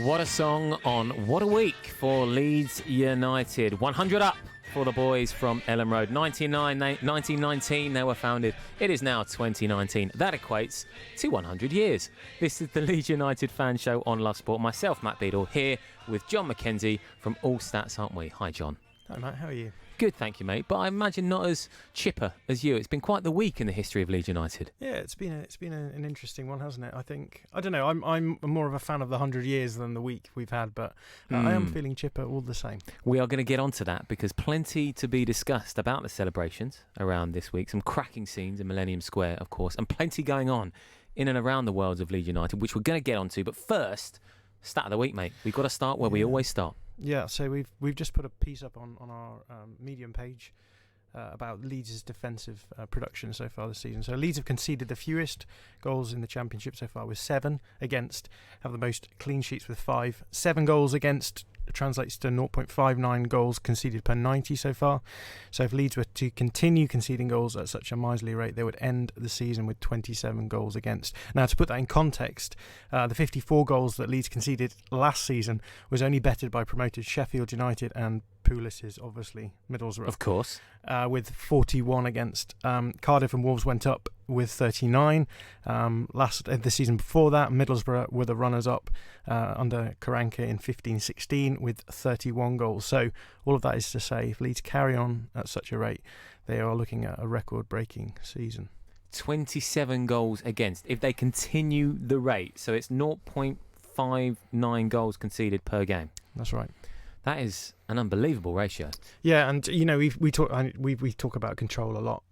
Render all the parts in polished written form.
What a song on what a week for Leeds United. 100 up for the boys from Ellen Road. 1919 they were founded. It is now 2019. That equates to 100 years. This is the Leeds United fan show on Love Sport. Myself, Matt Beadle, here with John McKenzie from All Stats, aren't we? Hi, John. Hi, Matt. How are you? Good, thank you, mate. But I imagine not as chipper as you. It's been quite the week in the history of Leeds United. Yeah, it's been an interesting one, hasn't it? I don't know. I'm more of a fan of the 100 years than the week we've had, but I am feeling chipper all the same. We are going to get onto that because plenty to be discussed about the celebrations around this week. Some cracking scenes in Millennium Square, of course, and plenty going on in and around the worlds of Leeds United, which we're going to get onto. But first, stat of the week, mate. We've got to start where we always start. Yeah, so we've just put a piece up on our Medium page about Leeds' defensive production so far this season. So Leeds have conceded the fewest goals in the Championship so far with 7 against, have the most clean sheets with 5. 7 goals against translates to 0.59 goals conceded per 90 so far. So if Leeds were to continue conceding goals at such a miserly rate, they would end the season with 27 goals against. Now, to put that in context, the 54 goals that Leeds conceded last season was only bettered by promoted Sheffield United and Pulis's, obviously, Middlesbrough. Of course. With 41 against. Cardiff and Wolves went up with 39. The season before that, Middlesbrough were the runners-up under Karanka in 15-16 with 31 goals. So all of that is to say, if Leeds carry on at such a rate, they are looking at a record-breaking season. 27 goals against. If they continue the rate, so it's 0.59 goals conceded per game. That's right. That is an unbelievable ratio. Yeah, and you know we talk about control a lot.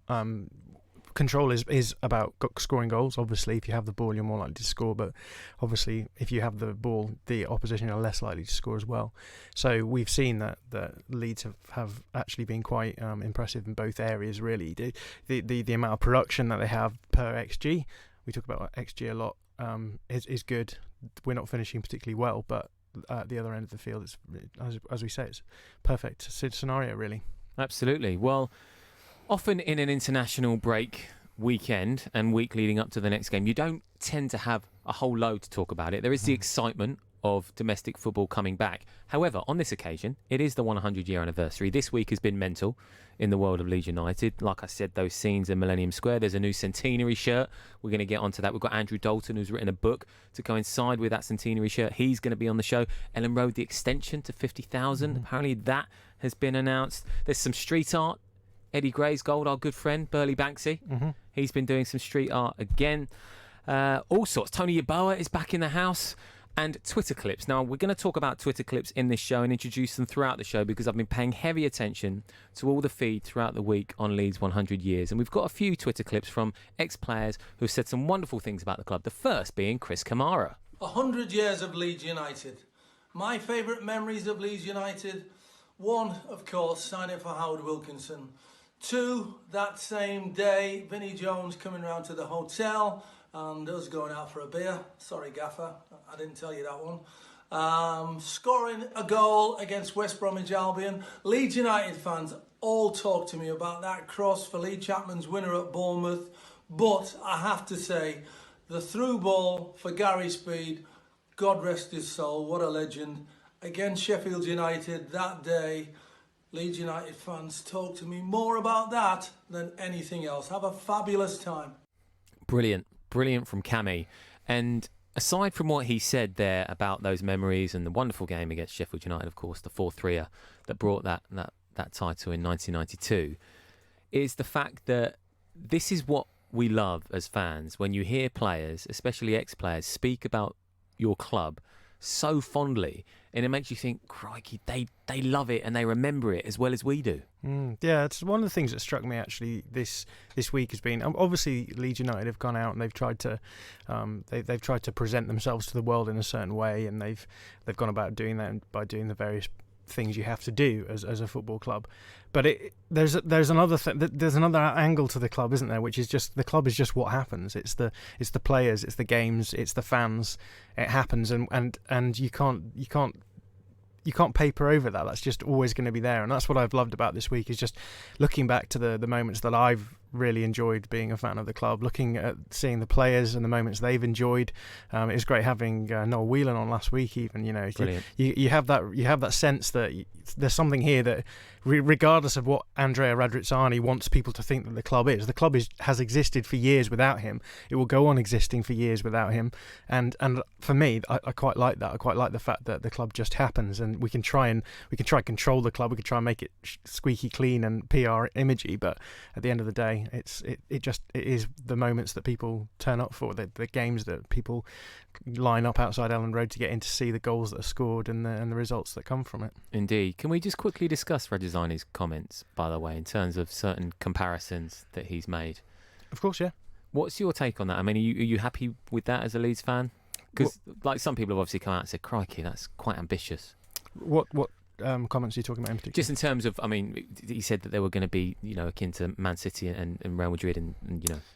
Control is about scoring goals. Obviously, if you have the ball, you're more likely to score. But obviously, if you have the ball, the opposition are less likely to score as well. So we've seen that Leeds have actually been quite impressive in both areas. Really, the amount of production that they have per XG. We talk about XG a lot. Is good. We're not finishing particularly well, but at the other end of the field, it's, as we say, it's perfect scenario, really. Absolutely. Well, often in an international break weekend and week leading up to the next game, you don't tend to have a whole load to talk about it. There is the excitement of domestic football coming back. However, on this occasion, it is the 100-year anniversary. This week has been mental in the world of Leeds United. Like I said, those scenes in Millennium Square. There's a new centenary shirt. We're going to get onto that. We've got Andrew Dalton, who's written a book to coincide with that centenary shirt. He's going to be on the show. Ellen Road, the extension to 50,000. Apparently that has been announced. There's some street art. Eddie Graysgold, our good friend, Burley Banksy. He's been doing some street art again. All sorts. Tony Yeboah is back in the house. And Twitter clips. Now, we're going to talk about Twitter clips in this show and introduce them throughout the show because I've been paying heavy attention to all the feed throughout the week on Leeds 100 years. And we've got a few Twitter clips from ex-players who have said some wonderful things about the club. The first being Chris Kamara. 100 years of Leeds United. My favourite memories of Leeds United. 1, of course, signing for Howard Wilkinson. 2, that same day, Vinnie Jones coming round to the hotel and us going out for a beer. Sorry, Gaffer, I didn't tell you that one. Scoring a goal against West Bromwich Albion. Leeds United fans all talk to me about that cross for Lee Chapman's winner at Bournemouth. But I have to say, the through ball for Gary Speed, God rest his soul, what a legend. Against Sheffield United that day, Leeds United fans talk to me more about that than anything else. Have a fabulous time. Brilliant from Cammy. And aside from what he said there about those memories and the wonderful game against Sheffield United, of course, the 4-3er that brought that title in 1992, is the fact that this is what we love as fans. When you hear players, especially ex-players, speak about your club so fondly, and it makes you think, crikey, they love it and they remember it as well as we do. Yeah, it's one of the things that struck me actually this week has been obviously Leeds United have gone out and they've tried to they've tried to present themselves to the world in a certain way, and they've gone about doing that by doing the various things you have to do as a football club. But there's another there's another angle to the club, isn't there? Which is just the club is just what happens. It's the players, it's the games, it's the fans. It happens, and you can't paper over that. That's just always going to be there, and that's what I've loved about this week is just looking back to the moments that I've really enjoyed being a fan of the club, looking at seeing the players and the moments they've enjoyed. It was great having Noel Whelan on last week. Even you have that sense that there's something here that, regardless of what Andrea Radrizzani wants people to think that the club has existed for years without him. It will go on existing for years without him, and for me, I quite like that. I quite like the fact that the club just happens, and we can try control the club. We can try and make it squeaky clean and PR imagey, but at the end of the day, it is the moments that people turn up for, the games that people line up outside Ellen Road to get in to see the goals that are scored and the results that come from it. Indeed. Can we just quickly discuss Radrizzani's comments, by the way, in terms of certain comparisons that he's made? Of course, yeah. What's your take on that? I mean, are you happy with that as a Leeds fan? Because like some people have obviously come out and said, crikey, that's quite ambitious. What comments are you talking about in particular? Just in terms of, I mean, he said that they were going to be, akin to Man City and Real Madrid, and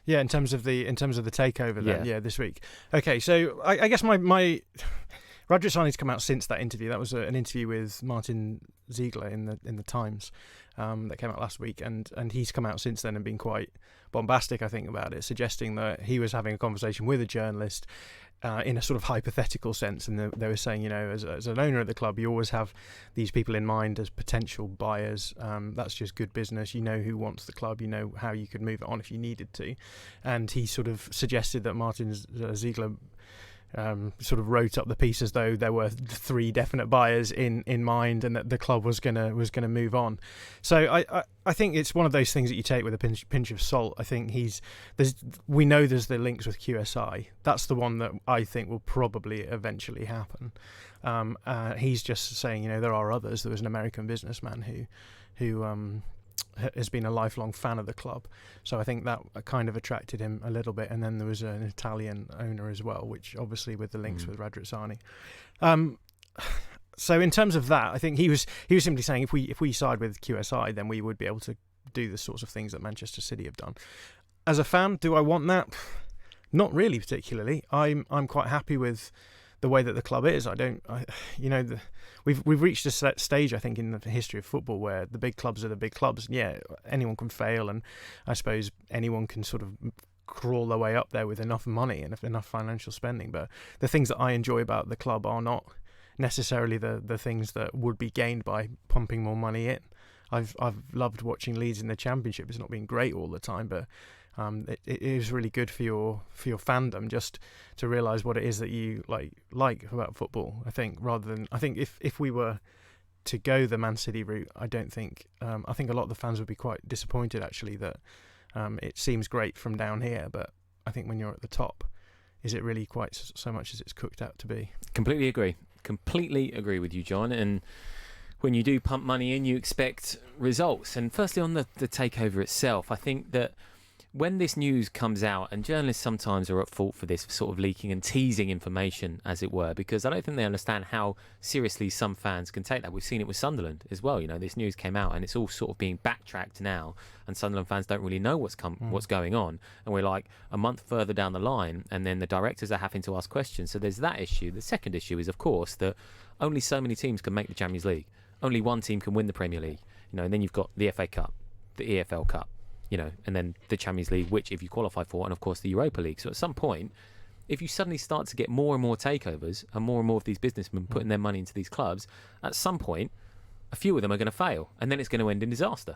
Yeah, in terms of the takeover, then, this week. Okay, so I guess my Radrizzani's come out since that interview. That was an interview with Martin Ziegler in the Times that came out last week, and he's come out since then and been quite bombastic, I think, about it, suggesting that he was having a conversation with a journalist in a sort of hypothetical sense, and they were saying, as an owner of the club, you always have these people in mind as potential buyers. That's just good business. You know who wants the club. You know how you could move it on if you needed to. And he sort of suggested that Martin Ziegler sort of wrote up the piece as though there were 3 definite buyers in mind, and that the club was gonna move on. So I think it's one of those things that you take with a pinch of salt. I think we know there's the links with QSI. That's the one that I think will probably eventually happen. He's just saying, there are others. There was an American businessman who has been a lifelong fan of the club, so I think that kind of attracted him a little bit. And then there was an Italian owner as well, which obviously with the links with Radrizzani. So in terms of that, I think he was simply saying if we side with QSI, then we would be able to do the sorts of things that Manchester City have done. As a fan, do I want that? Not really particularly. I'm quite happy with the way that the club is. We've reached a stage, I think, in the history of football where the big clubs are the big clubs. Yeah, anyone can fail, and I suppose anyone can sort of crawl their way up there with enough money and enough financial spending. But the things that I enjoy about the club are not necessarily the things that would be gained by pumping more money in. I've loved watching Leeds in the Championship. It's not been great all the time, but it is really good for your fandom just to realise what it is that you like about football. I think if we were to go the Man City route, I think a lot of the fans would be quite disappointed actually that it seems great from down here, but I think when you're at the top, is it really quite so much as it's cooked out to be? Completely agree with you, John. And when you do pump money in, you expect results. And firstly, on the takeover itself, I think that when this news comes out, and journalists sometimes are at fault for this sort of leaking and teasing information, as it were, because I don't think they understand how seriously some fans can take that. We've seen it with Sunderland as well. This news came out and it's all sort of being backtracked now, and Sunderland fans don't really know what's going on. And we're like a month further down the line, and then the directors are having to ask questions. So there's that issue. The second issue is, of course, that only so many teams can make the Champions League. Only one team can win the Premier League. And then you've got the FA Cup, the EFL Cup, and then the Champions League, which if you qualify for, and of course the Europa League. So at some point, if you suddenly start to get more and more takeovers and more of these businessmen putting their money into these clubs, at some point, a few of them are going to fail, and then it's going to end in disaster.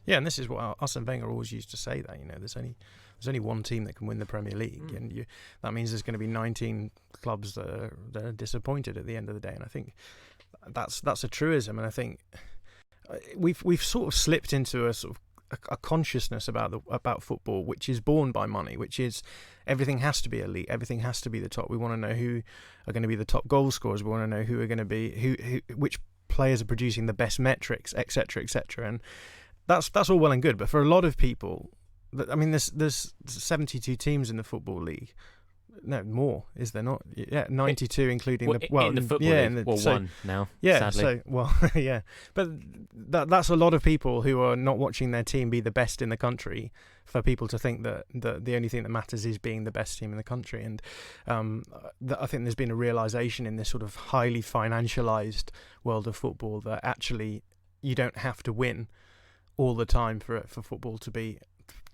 Yeah, and this is what Arsene Wenger always used to say, that there's only one team that can win the Premier League, and that means there's going to be 19 clubs that are disappointed at the end of the day. And I think that's a truism, and I think we've sort of slipped into a sort of a consciousness about football, which is born by money, which is everything has to be elite, everything has to be the top. We want to know who are going to be the top goal scorers. We want to know who are going to be which players are producing the best metrics, etc., etc. And that's all well and good, but for a lot of people, I mean, there's 72 teams in the Football League. No, more, is there not? Yeah, 92 including in the Football League. One now, yeah, sadly. Yeah. But that's a lot of people who are not watching their team be the best in the country for people to think that the only thing that matters is being the best team in the country. And I think there's been a realisation in this sort of highly financialised world of football that actually you don't have to win all the time for football to be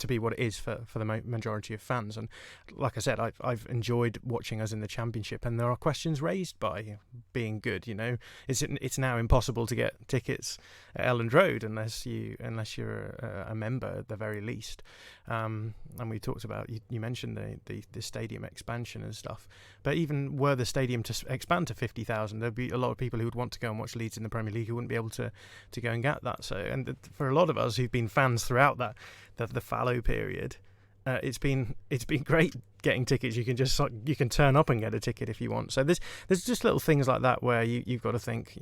to be what it is for the majority of fans. And like I said, I've enjoyed watching us in the Championship, and there are questions raised by being good. It's now impossible to get tickets at Elland Road unless you're a member at the very least. And we talked about, you mentioned the stadium expansion and stuff, but even were the stadium to expand to 50,000, there'd be a lot of people who would want to go and watch Leeds in the Premier League who wouldn't be able to go and get that. So, and for a lot of us who've been fans throughout the fallow period, it's been great getting tickets. You can turn up and get a ticket if you want. So there's just little things like that where you've got to think,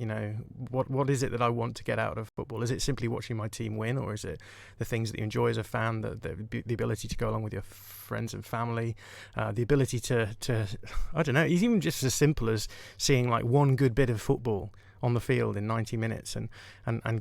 what is it that I want to get out of football? Is it simply watching my team win, or is it the things that you enjoy as a fan, the ability to go along with your friends and family, the ability to I don't know, even just as simple as seeing like one good bit of football on the field in 90 minutes and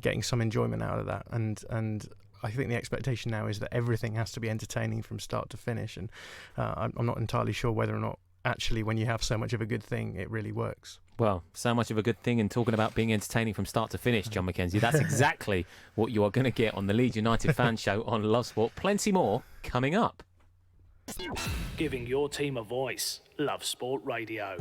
getting some enjoyment out of that. And I think the expectation now is that everything has to be entertaining from start to finish, and I'm not entirely sure whether or not actually when you have so much of a good thing it really works. Well, so much of a good thing, and talking about being entertaining from start to finish, John McKenzie, that's exactly what you are going to get on the Leeds United Fan Show on Love Sport. Plenty more coming up. Giving your team a voice. Love Sport Radio.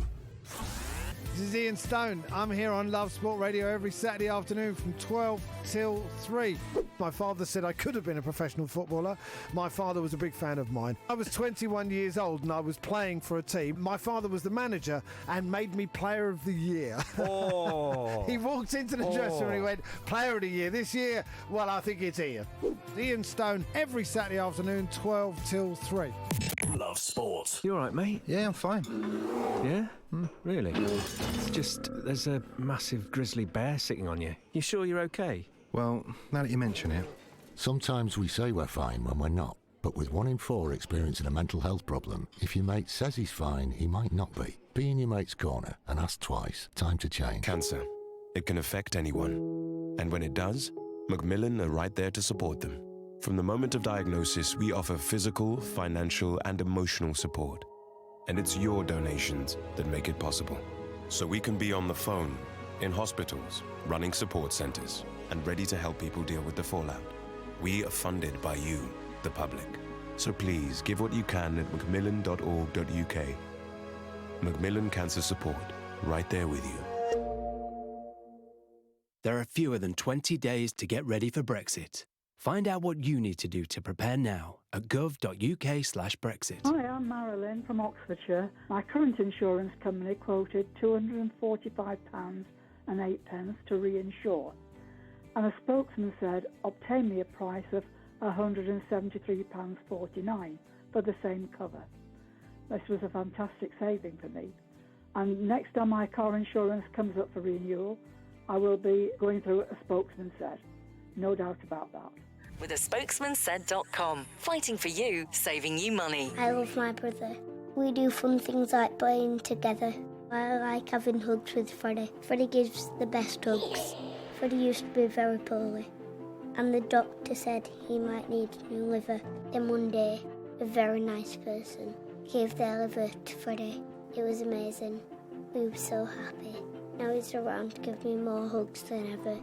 This is Ian Stone. I'm here on Love Sport Radio every Saturday afternoon from 12 till 3. My father said I could have been a professional footballer. My father was a big fan of mine. I was 21 years old and I was playing for a team. My father was the manager and made me Player of the Year. Oh. He walked into the dressing room and he went, Player of the Year this year? Well, I think it's Ian. Ian Stone every Saturday afternoon, 12 till 3. Love Sport. You all right, mate? Yeah, I'm fine. Yeah? Really? It's just, there's a massive grizzly bear sitting on you. You sure you're okay? Well, now that you mention it, sometimes we say we're fine when we're not. But with 1 in 4 experiencing a mental health problem, if your mate says he's fine, he might not be. Be in your mate's corner and ask twice. Time to change. Cancer. It can affect anyone. And when it does, Macmillan are right there to support them. From the moment of diagnosis, we offer physical, financial, and emotional support. And it's your donations that make it possible. So we can be on the phone, in hospitals, running support centres, and ready to help people deal with the fallout. We are funded by you, the public. So please give what you can at macmillan.org.uk. Macmillan Cancer Support, right there with you. There are fewer than 20 days to get ready for Brexit. Find out what you need to do to prepare now at gov.uk/Brexit. Hi, I'm Marilyn from Oxfordshire. My current insurance company quoted £245.08 to reinsure. And a spokesman said, obtain me a price of £173.49 for the same cover. This was a fantastic saving for me. And next time my car insurance comes up for renewal, I will be going through a spokesman said. No doubt about that. With a spokesmansaid.com. Fighting for you, saving you money. I love my brother. We do fun things like playing together. I like having hugs with Freddie. Freddie gives the best hugs. Freddie used to be very poorly, and the doctor said he might need a new liver. Then one day, a very nice person gave their liver to Freddie. It was amazing. We were so happy. Now he's around to give me more hugs than ever.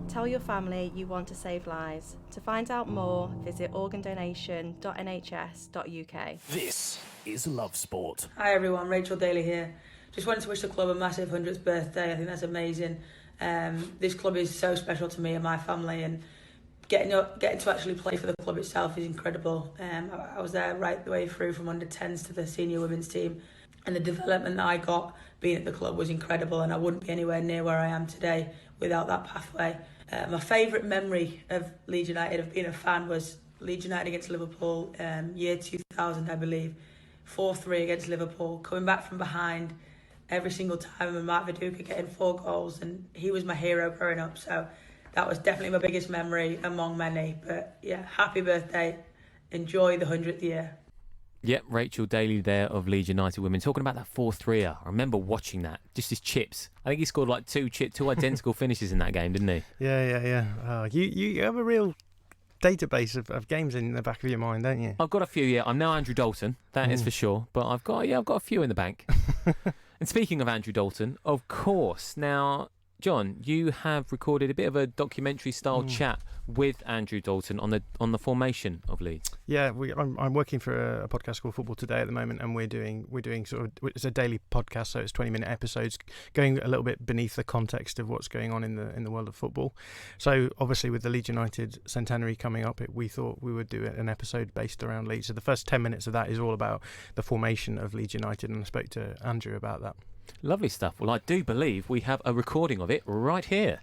Tell your family you want to save lives. To find out more, visit organdonation.nhs.uk. This is Love Sport. Hi everyone, Rachel Daly here. Just wanted to wish the club a massive 100th birthday. I think that's amazing. This club is so special to me and my family, and getting to actually play for the club itself is incredible. I was there right the way through from under 10s to the senior women's team, and the development that I got being at the club was incredible, and I wouldn't be anywhere near where I am today without that pathway. My favourite memory of Leeds United, of being a fan, was Leeds United against Liverpool, year 2000 I believe, 4-3 against Liverpool, coming back from behind every single time, and Mark Viduka getting 4 goals, and he was my hero growing up, so that was definitely my biggest memory among many. But yeah, happy birthday, enjoy the 100th year. Yep, Rachel Daly there of Leeds United Women, talking about that 4-3er. I remember watching that, just his chips. I think he scored like two identical finishes in that game, didn't he? Yeah. You have a real database of games in the back of your mind, don't you? I've got a few, yeah. I'm now Andrew Dalton, that is for sure. But I've got a few in the bank. And speaking of Andrew Dalton, of course, now John, you have recorded a bit of a documentary-style chat with Andrew Dalton on the formation of Leeds. Yeah, I'm working for a podcast called Football Today at the moment, and we're doing sort of, it's a daily podcast, so it's 20-minute episodes, going a little bit beneath the context of what's going on in the world of football. So obviously, with the Leeds United centenary coming up, we thought we would do an episode based around Leeds. So the first 10 minutes of that is all about the formation of Leeds United, and I spoke to Andrew about that. Lovely stuff. Well, I do believe we have a recording of it right here.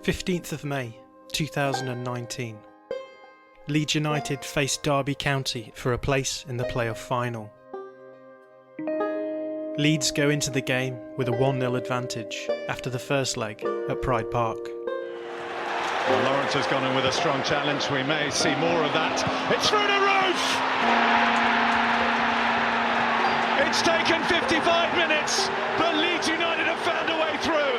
15th of May 2019. Leeds United faced Derby County for a place in the playoff final. Leeds go into the game with a 1-0 advantage after the first leg at Pride Park. Well, Lawrence has gone in with a strong challenge. We may see more of that. It's through the roof! It's taken 55 minutes, but Leeds United have found a way through.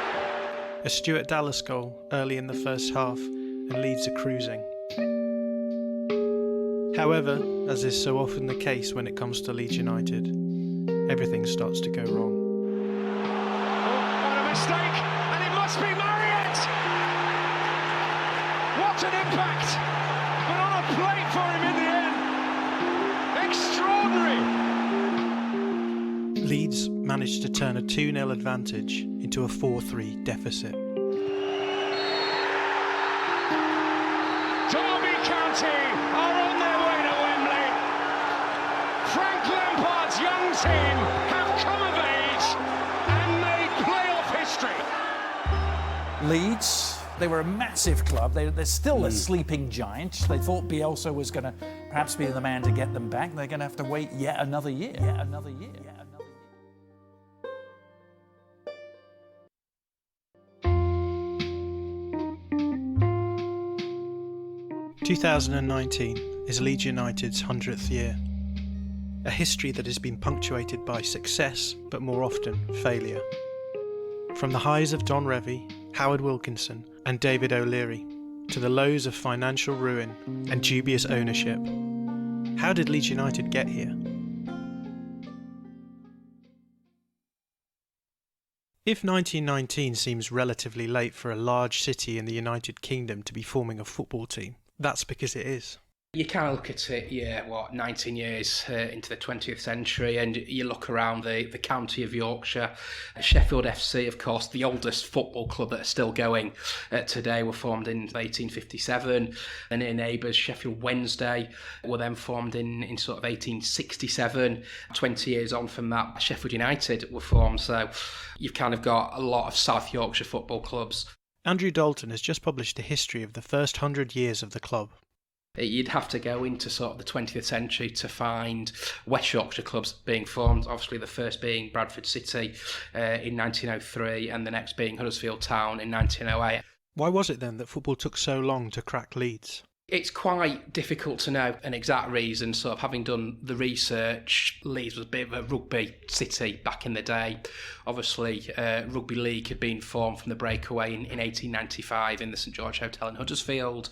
A Stuart Dallas goal early in the first half, and Leeds are cruising. However, as is so often the case when it comes to Leeds United, everything starts to go wrong. What a mistake, and it must be Arent! What an impact! But on a plate for him in the end. Extraordinary! Leeds managed to turn a 2-0 advantage into a 4-3 deficit. Derby County are on their way to Wembley. Frank Lampard's young team have come of age and made playoff history. Leeds, they were a massive club. They're still a sleeping giant. They thought Bielsa was going to perhaps be the man to get them back. They're going to have to wait yet another year. 2019 is Leeds United's 100th year. A history that has been punctuated by success, but more often failure. From the highs of Don Revie, Howard Wilkinson and David O'Leary, to the lows of financial ruin and dubious ownership. How did Leeds United get here? If 1919 seems relatively late for a large city in the United Kingdom to be forming a football team, that's because it is. You kind of look at it, 19 years into the 20th century, and you look around the county of Yorkshire. Sheffield FC, of course, the oldest football club that are still going today, were formed in 1857. And their neighbours, Sheffield Wednesday, were then formed in sort of 1867. 20 years on from that, Sheffield United were formed. So you've kind of got a lot of South Yorkshire football clubs. Andrew Dalton has just published a history of the first 100 years of the club. You'd have to go into sort of the 20th century to find West Yorkshire clubs being formed. Obviously, the first being Bradford City in 1903 and the next being Huddersfield Town in 1908. Why was it then that football took so long to crack Leeds? It's quite difficult to know an exact reason. Sort of having done the research, Leeds was a bit of a rugby city back in the day. Obviously, Rugby League had been formed from the breakaway in 1895 in the St George Hotel in Huddersfield,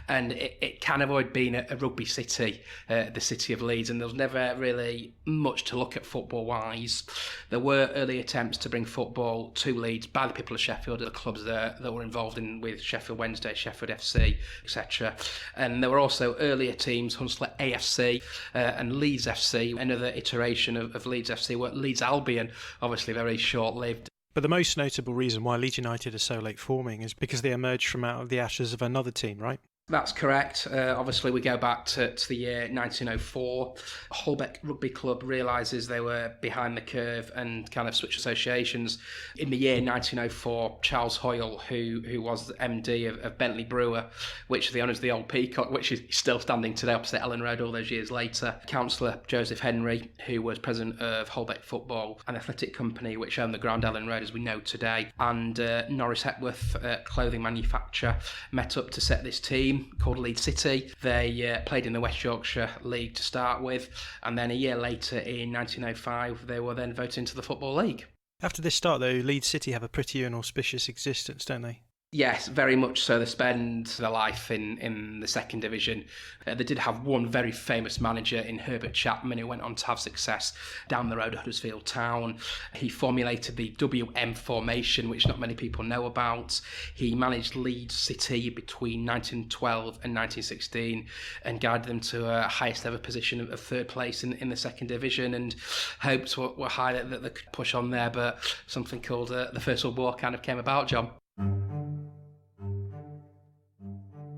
and it kind of always been a rugby city, the city of Leeds, and there was never really much to look at football-wise. There were early attempts to bring football to Leeds by the people of Sheffield, the clubs that were involved with Sheffield Wednesday, Sheffield FC, etc. And there were also earlier teams, Hunslet AFC and Leeds FC. Another iteration of Leeds FC were Leeds Albion, obviously very short-lived. But the most notable reason why Leeds United are so late forming is because they emerged from out of the ashes of another team, right? That's correct. Obviously, we go back to the year 1904. Holbeck Rugby Club realises they were behind the curve and kind of switched associations. In the year 1904, Charles Hoyle, who was the MD of Bentley Brewer, which are the owners of the Old Peacock, which is still standing today opposite Ellen Road all those years later. Councillor Joseph Henry, who was president of Holbeck Football, an athletic company which owned the ground Ellen Road as we know today, and Norris Hepworth, clothing manufacturer, met up to set this team called Leeds City. They played in the West Yorkshire League to start with, and then a year later in 1905 they were then voted into the Football League. After this start though, Leeds City have a pretty inauspicious existence, don't they? Yes, very much so. They spend their life in the second division. They did have one very famous manager in Herbert Chapman who went on to have success down the road at Huddersfield Town. He formulated the WM formation, which not many people know about. He managed Leeds City between 1912 and 1916 and guided them to a highest ever position of third place in the second division, and hopes were high that they could push on there, but something called the First World War kind of came about, John.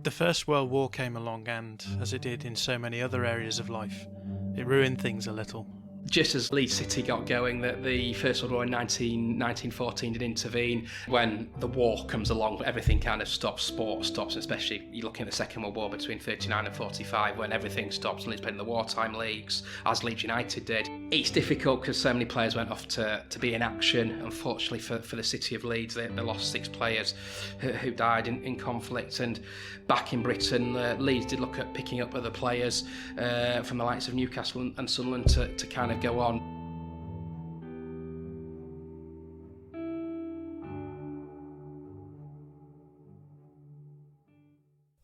The First World War came along and, as it did in so many other areas of life, it ruined things a little. Just as Leeds City got going, that the First World War in 1914 did intervene. When the war comes along, everything kind of stops, sport stops, especially you're looking at the Second World War between 39 and 45 when everything stops and Leeds played in the wartime leagues, as Leeds United did. It's difficult because so many players went off to be in action. Unfortunately for the city of Leeds, they lost 6 players who died in conflict, and back in Britain, Leeds did look at picking up other players from the likes of Newcastle and Sunderland to kind of go on.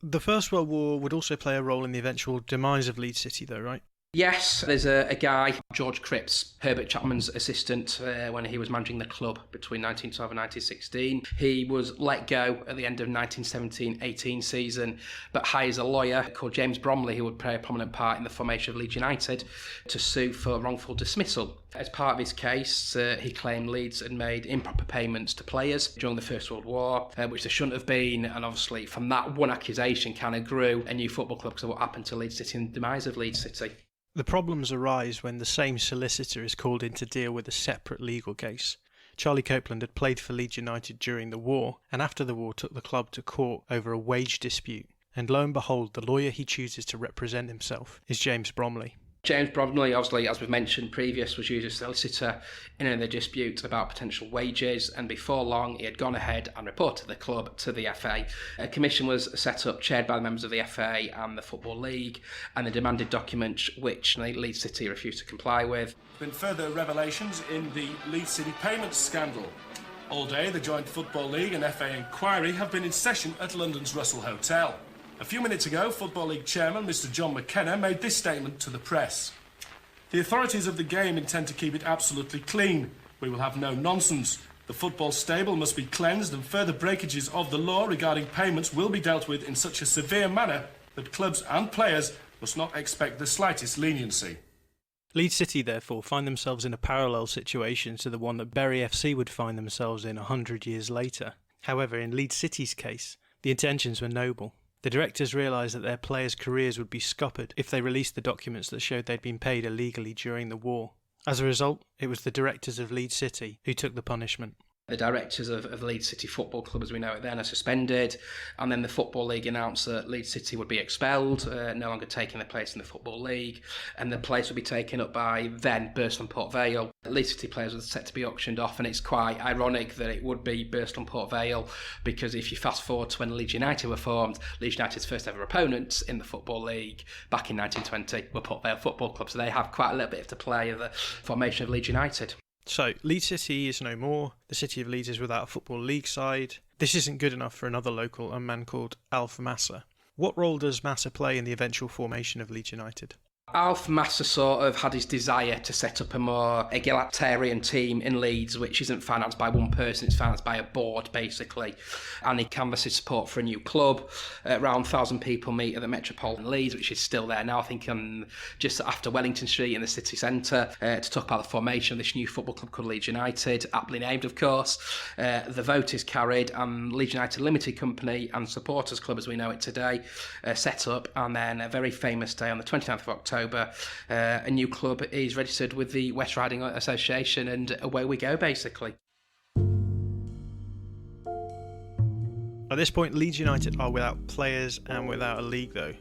The First World War would also play a role in the eventual demise of Leeds City, though, right? Yes, there's a guy, George Cripps, Herbert Chapman's assistant when he was managing the club between 1912 and 1916. He was let go at the end of 1917-18 season, but hires a lawyer called James Bromley, who would play a prominent part in the formation of Leeds United, to sue for wrongful dismissal. As part of his case, he claimed Leeds had made improper payments to players during the First World War, which they shouldn't have been, and obviously from that one accusation kind of grew a new football club because of what happened to Leeds City and the demise of Leeds City. The problems arise when the same solicitor is called in to deal with a separate legal case. Charlie Copeland had played for Leeds United during the war, and after the war took the club to court over a wage dispute. And lo and behold, the lawyer he chooses to represent himself is James Bromley. James Bromley, obviously, as we've mentioned previous, was used as a solicitor in the dispute about potential wages, and before long he had gone ahead and reported the club to the FA. A commission was set up, chaired by the members of the FA and the Football League, and they demanded documents which Leeds City refused to comply with. Been further revelations in the Leeds City payments scandal. All day, the joint Football League and FA inquiry have been in session at London's Russell Hotel. A few minutes ago, Football League chairman Mr John McKenna made this statement to the press. The authorities of the game intend to keep it absolutely clean. We will have no nonsense. The football stable must be cleansed, and further breakages of the law regarding payments will be dealt with in such a severe manner that clubs and players must not expect the slightest leniency. Leeds City, therefore, find themselves in a parallel situation to the one that Bury FC would find themselves in 100 years later. However, in Leeds City's case, the intentions were noble. The directors realised that their players' careers would be scuppered if they released the documents that showed they'd been paid illegally during the war. As a result, it was the directors of Leeds City who took the punishment. The directors of Leeds City Football Club, as we know it then, are suspended, and then the Football League announced that Leeds City would be expelled, no longer taking their place in the Football League, and the place would be taken up by then Burstall Port Vale. Leeds City players were set to be auctioned off, and it's quite ironic that it would be Burstall Port Vale, because if you fast forward to when Leeds United were formed, Leeds United's first ever opponents in the Football League back in 1920 were Port Vale Football Club, so they have quite a little bit to play in the formation of Leeds United. So, Leeds City is no more, the City of Leeds is without a Football League side. This isn't good enough for another local, a man called Alf Massa. What role does Massa play in the eventual formation of Leeds United? Alf Massa sort of had his desire to set up a more egalitarian team in Leeds, which isn't financed by one person, it's financed by a board, basically. And he canvassed support for a new club. Around 1,000 people meet at the Metropole in Leeds, which is still there now, I think, just after Wellington Street in the city centre, to talk about the formation of this new football club called Leeds United, aptly named, of course. The vote is carried, and Leeds United Limited Company and Supporters Club, as we know it today, set up, and then a very famous day on the 29th of October, a new club is registered with the West Riding Association, and away we go, basically. At this point, Leeds United are without players and without a league, though.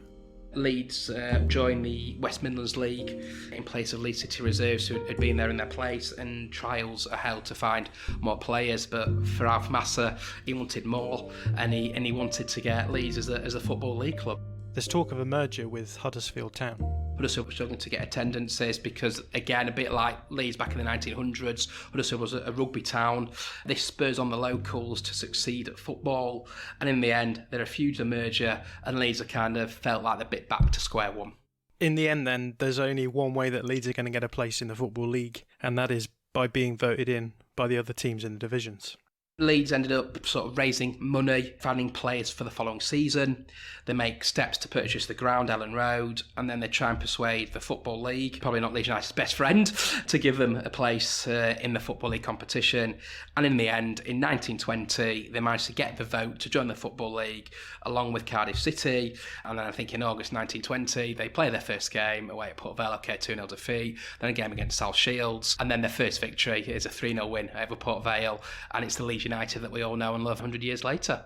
Leeds joined the West Midlands League in place of Leeds City Reserves, who had been there in their place, and trials are held to find more players. But for Alf Massa, he wanted more, and he wanted to get Leeds as a Football League club. There's talk of a merger with Huddersfield Town. Huddersfield were struggling to get attendances because, again, a bit like Leeds back in the 1900s, Huddersfield was a rugby town. This spurs on the locals to succeed at football, and in the end, they refused the merger, and Leeds are kind of felt like they're a bit back to square one. In the end, then, there's only one way that Leeds are going to get a place in the Football League, and that is by being voted in by the other teams in the divisions. Leeds ended up sort of raising money, finding players for the following season. They make steps to purchase the ground, Ellen Road, and then they try and persuade the Football League, probably not Leeds United's best friend, to give them a place in the Football League competition. And in the end, in 1920, they managed to get the vote to join the Football League along with Cardiff City. And then I think in August 1920, they play their first game away at Port Vale, okay, 2-0 defeat, then a game against South Shields, and then their first victory is a 3-0 win over Port Vale, and it's the Leeds United that we all know and love 100 years later.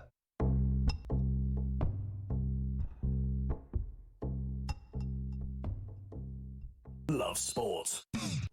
Love Sport.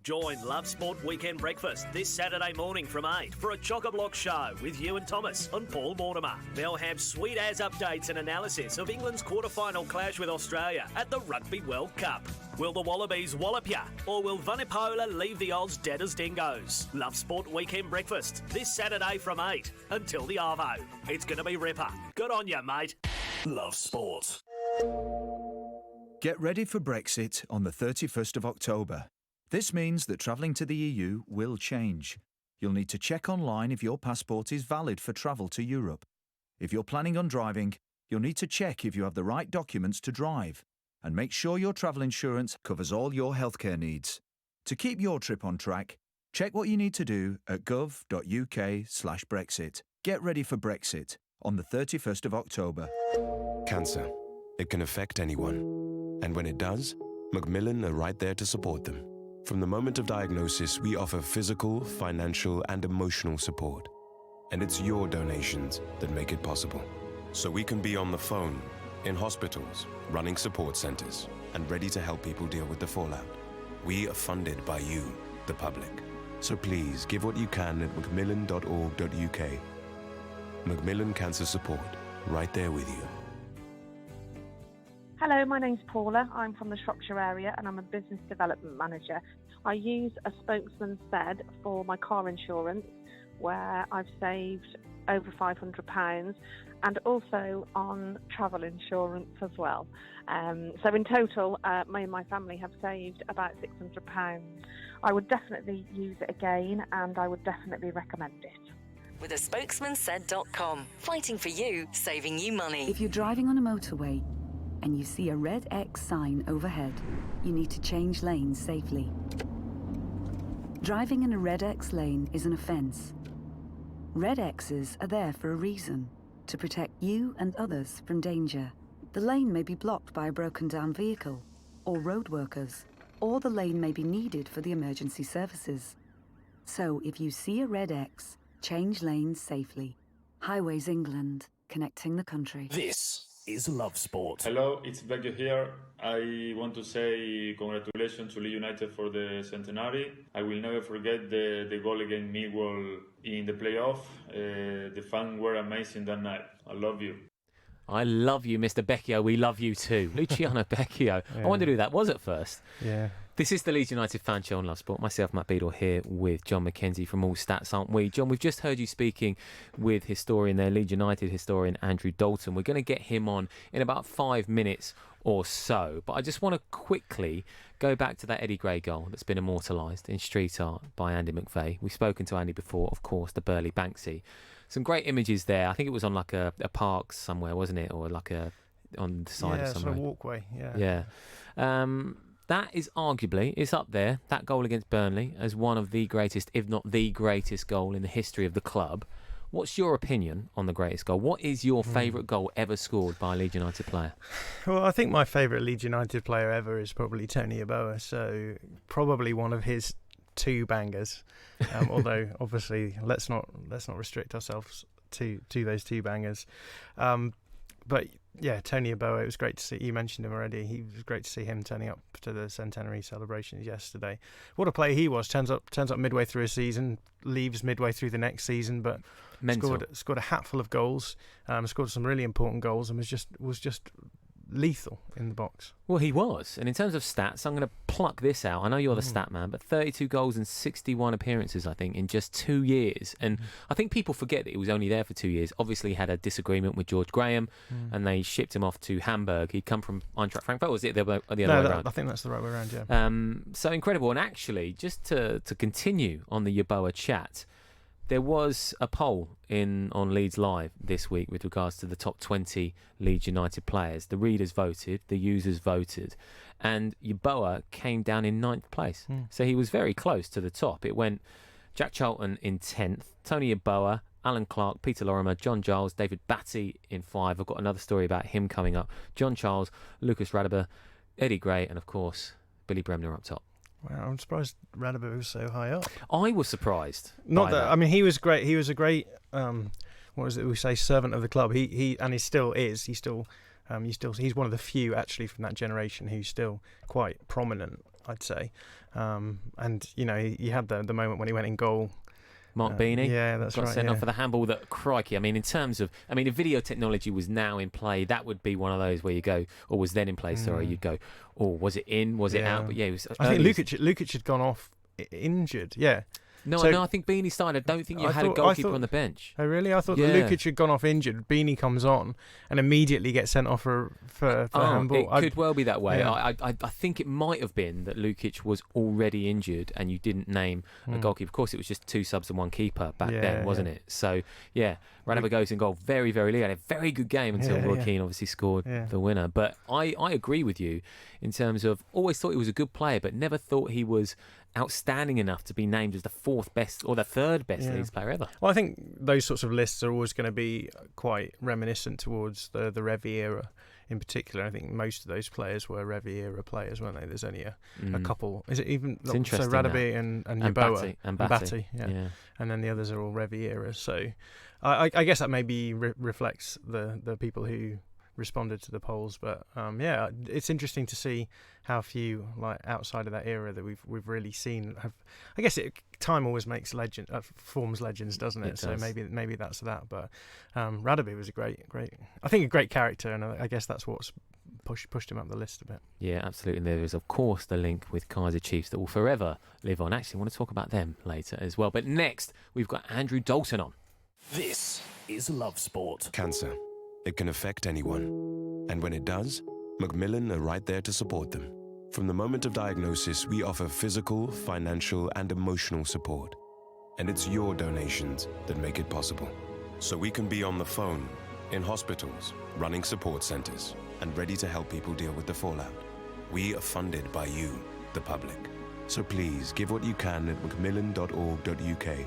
Join Love Sport Weekend Breakfast this Saturday morning from 8 for a chock-a-block show with Ewan Thomas and Paul Mortimer. They'll have sweet-as updates and analysis of England's quarter-final clash with Australia at the Rugby World Cup. Will the Wallabies wallop ya, or will Vunipola leave the Oz dead as dingoes? Love Sport Weekend Breakfast this Saturday from 8 until the Arvo. It's going to be ripper. Good on ya, mate. Love Sport. Get ready for Brexit on the 31st of October. This means that travelling to the EU will change. You'll need to check online if your passport is valid for travel to Europe. If you're planning on driving, you'll need to check if you have the right documents to drive. And make sure your travel insurance covers all your healthcare needs. To keep your trip on track, check what you need to do at gov.uk/Brexit. Get ready for Brexit on the 31st of October. Cancer. It can affect anyone. And when it does, Macmillan are right there to support them. From the moment of diagnosis, we offer physical, financial, and emotional support. And it's your donations that make it possible. So we can be on the phone, in hospitals, running support centres, and ready to help people deal with the fallout. We are funded by you, the public. So please give what you can at macmillan.org.uk. Macmillan Cancer Support, right there with you. Hello, my name's Paula. I'm from the Shropshire area and I'm a business development manager. I use a spokesman said for my car insurance where I've saved over £500 and also on travel insurance as well. So in total, me and my family have saved about £600. I would definitely use it again and I would definitely recommend it. With a spokesmansaid.com. Fighting for you, saving you money. If you're driving on a motorway and you see a red X sign overhead, you need to change lanes safely. Driving in a red X lane is an offence. Red X's are there for a reason, to protect you and others from danger. The lane may be blocked by a broken down vehicle, or road workers, or the lane may be needed for the emergency services. So if you see a red X, change lanes safely. Highways England, connecting the country. This is Love Sport. Hello, it's Becky here. I want to say congratulations to Leeds United for the centenary. I will never forget the goal against Millwall in the playoff. The fans were amazing that night. I love you. I love you, Mr. Becchio. We love you too. Luciano Becchio. I wondered who that was at first. Yeah. This is the Leeds United Fan Show on Love Sport. Myself, Matt Beadle, here with John McKenzie from All Stats, aren't we? John, we've just heard you speaking with Leeds United historian Andrew Dalton. We're going to get him on in about 5 minutes or so. But I just want to quickly go back to that Eddie Gray goal that's been immortalised in street art by Andy McVeigh. We've spoken to Andy before, of course, the Burley Banksy. Some great images there. I think it was on like a park somewhere, wasn't it? Or like on the side of somewhere. Yeah, sort of walkway, yeah. Yeah. That is arguably, it's up there, that goal against Burnley, as one of the greatest, if not the greatest goal in the history of the club. What's your opinion on the greatest goal? What is your favourite goal ever scored by a Leeds United player? Well, I think my favourite Leeds United player ever is probably Tony Yeboah, so probably one of his two bangers. Although, obviously, let's not restrict ourselves to those two bangers. But yeah, Tony Yeboah, it was great to see. You mentioned him already. He was great to see him turning up to the centenary celebrations yesterday. What a player he was. Turns up midway through a season, leaves midway through the next season, but scored a hatful of goals. Scored some really important goals, and was just lethal in the box. Well, he was. And in terms of stats, I'm going to pluck this out. I know you're the stat man, but 32 goals and 61 appearances, I think, in just 2 years. And I think people forget that he was only there for 2 years. Obviously, he had a disagreement with George Graham, and they shipped him off to Hamburg. He'd come from Eintracht Frankfurt, or was it the other way around? I think that's the right way around, yeah. So incredible. And actually, just to continue on the Yeboah chat, there was a poll on Leeds Live this week with regards to the top 20 Leeds United players. The readers voted, the users voted, and Yeboah came down in 9th place. So he was very close to the top. It went Jack Charlton in 10th, Tony Yeboah, Alan Clark, Peter Lorimer, John Giles, David Batty in 5. I've got another story about him coming up. John Charles, Lucas Radebe, Eddie Gray, and of course, Billy Bremner up top. Wow, I'm surprised Radebe was so high up. I was surprised. Not that. I mean, he was great. He was a great, what was it we say, servant of the club. He still is. He's one of the few actually from that generation who's still quite prominent, I'd say. And you know, he had the moment when he went in goal. Mark Beanie, yeah, that's got right. sent off for the handball. That crikey! I mean, in terms of, if video technology was now in play, that would be one of those where you go, or was then in place. Sorry, you'd go, oh, was it in? Was it out? But yeah, it was. I think Lukic had gone off injured. Yeah. No, I think Beanie started. I don't think you had a goalkeeper on the bench. Oh, really? I thought that Lukic had gone off injured. Beanie comes on and immediately gets sent off for handball. It could well be that way. Yeah. I think it might have been that Lukic was already injured and you didn't name a goalkeeper. Of course, it was just 2 subs and 1 keeper back then, wasn't it? So, yeah, Radebe goes in goal very, very late. Had a very good game until Roy Keane obviously scored the winner. But I agree with you in terms of always thought he was a good player, but never thought he was outstanding enough to be named as the 4th best or the 3rd best Leeds player ever. Well, I think those sorts of lists are always going to be quite reminiscent towards the Revie era in particular. I think most of those players were Revie era players, weren't they? There's only a couple. Is it even it's interesting? So Radebe and Yeboah and Batty, yeah. And then the others are all Revie era. So I guess that maybe reflects the people who responded to the polls, but it's interesting to see how few outside of that era that we've really seen have. I guess time always makes forms legends, doesn't it? So maybe that's that. But Radebe was a great character, and I guess that's what's pushed him up the list a bit. Yeah, absolutely. And there is of course the link with Kaiser Chiefs that will forever live on. Actually, I want to talk about them later as well. But next we've got Andrew Dalton on. This is Love Sport. Cancer. It can affect anyone. And when it does, Macmillan are right there to support them. From the moment of diagnosis, we offer physical, financial, and emotional support. And it's your donations that make it possible. So we can be on the phone, in hospitals, running support centres, and ready to help people deal with the fallout. We are funded by you, the public. So please give what you can at macmillan.org.uk.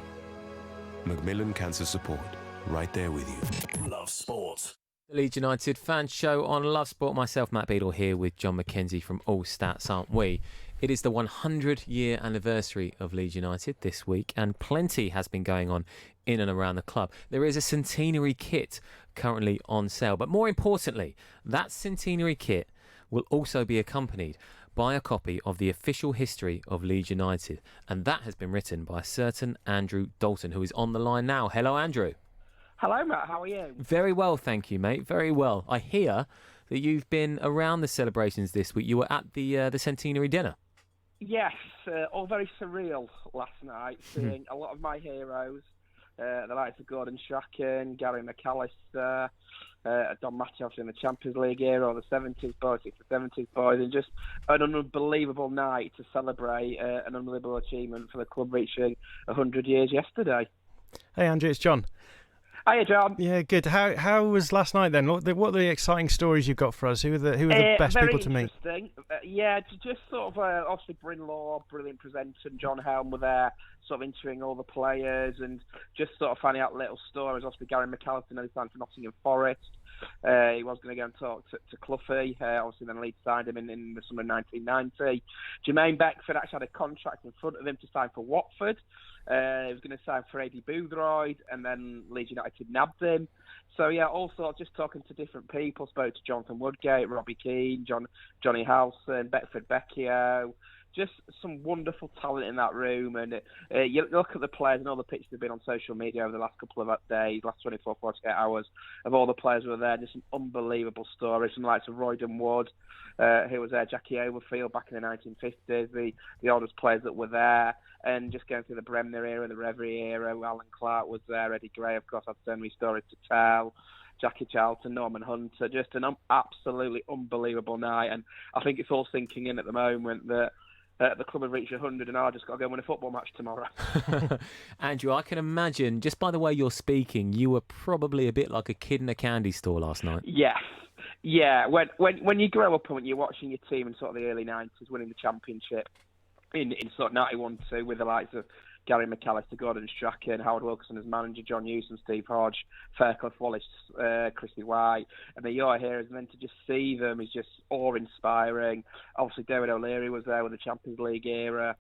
Macmillan Cancer Support, right there with you. Love Sport. The Leeds United fan show on Love Sport. Myself, Matt Beadle, here with John McKenzie from All Stats, aren't we? It is the 100-year anniversary of Leeds United this week, and plenty has been going on in and around the club. There is a centenary kit currently on sale, but more importantly, that centenary kit will also be accompanied by a copy of the official history of Leeds United, and that has been written by a certain Andrew Dalton, who is on the line now. Hello, Andrew. Hello, Matt. How are you? Very well, thank you, mate. Very well. I hear that you've been around the celebrations this week. You were at the centenary dinner. Yes, all very surreal last night, seeing a lot of my heroes, the likes of Gordon Strachan, Gary McAllister, Don Matthews in the Champions League era, the 70s boys, the 70s boys, and just an unbelievable night to celebrate an unbelievable achievement for the club reaching 100 years yesterday. Hey, Andrew, it's John. Hiya, John. Yeah, good. How was last night then? What are the exciting stories you've got for us? Who are the best people to meet? Very interesting. To just sort of obviously Bryn Law, brilliant presenter, and John Helm were there, sort of interviewing all the players and just sort of finding out little stories. Obviously Gary McAllister, he signed for Nottingham Forest. He was going to go and talk to Cloughie. Obviously then Leeds signed him in the summer of 1990. Jermaine Beckford actually had a contract in front of him to sign for Watford. He was going to sign for Eddie Boothroyd, and then Leeds United nabbed him. So yeah, also just talking to different people. Spoke to Jonathan Woodgate, Robbie Keane, Johnny Halson, Beckford Becchio, just some wonderful talent in that room. And you look at the players and all the pictures that have been on social media over the last couple of days, last 24, 48 hours, of all the players who were there. Just some unbelievable stories. Some likes of Royden Wood, who was there, Jackie Overfield back in the 1950s, the oldest players that were there. And just going through the Bremner era, the Reverie era, Alan Clark was there, Eddie Gray, of course, had so many stories to tell. Jackie Charlton, Norman Hunter, just an absolutely unbelievable night. And I think it's all sinking in at the moment that the club have reached 100 and I just got to go win a football match tomorrow. Andrew, I can imagine, just by the way you're speaking, you were probably a bit like a kid in a candy store last night. Yes. Yeah, when you grow up and when you're watching your team in sort of the early 90s winning the championship in sort of 91-2 with the likes of Gary McAllister, Gordon Strachan, Howard Wilkinson as manager, John Hewson, Steve Hodge, Fairclough Wallace, Christy White, and then you're here, and then to just see them is just awe-inspiring. Obviously, David O'Leary was there with the Champions League era,